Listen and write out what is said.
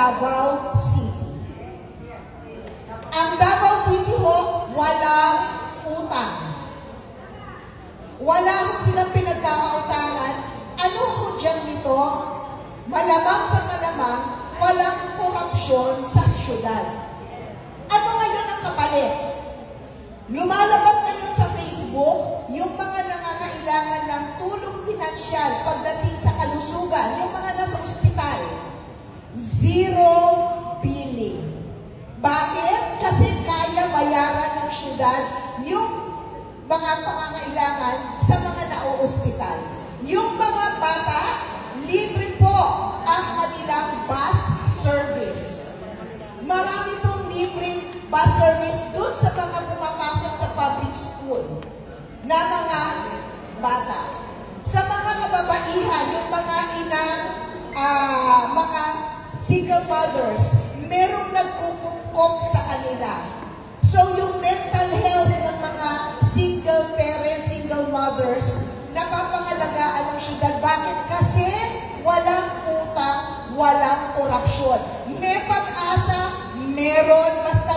Davao City. Ang Davao City ho, walang utang. Wala ho silang pinagkakautangan. Ano ho dyan nito? Malamang sa malamang, walang korupsyon sa syudad. Ano ngayon ang kapalit? Lumalabas ngayon sa Facebook, yung mga nangangailangan ng tulong pinansyal pagdating sa kalusugan, yung mga nasa ospital, zero billing. Bakit? Kasi kaya bayaran ng syudad yung mga pangangailangan sa mga nauospital. Yung mga bata, libre po ang kanilang bus service. Marami pong libreng bus service doon sa mga pumapasok sa public school na mga bata. Sa mga kababaihan, yung mga mga single mothers, merong nagkukupkop sa kanila. So yung mental health ng mga single parents, single mothers, napapangalagaan ng syudad. Bakit? Kasi walang utang, walang korupsyon. May pag-asa, meron, basta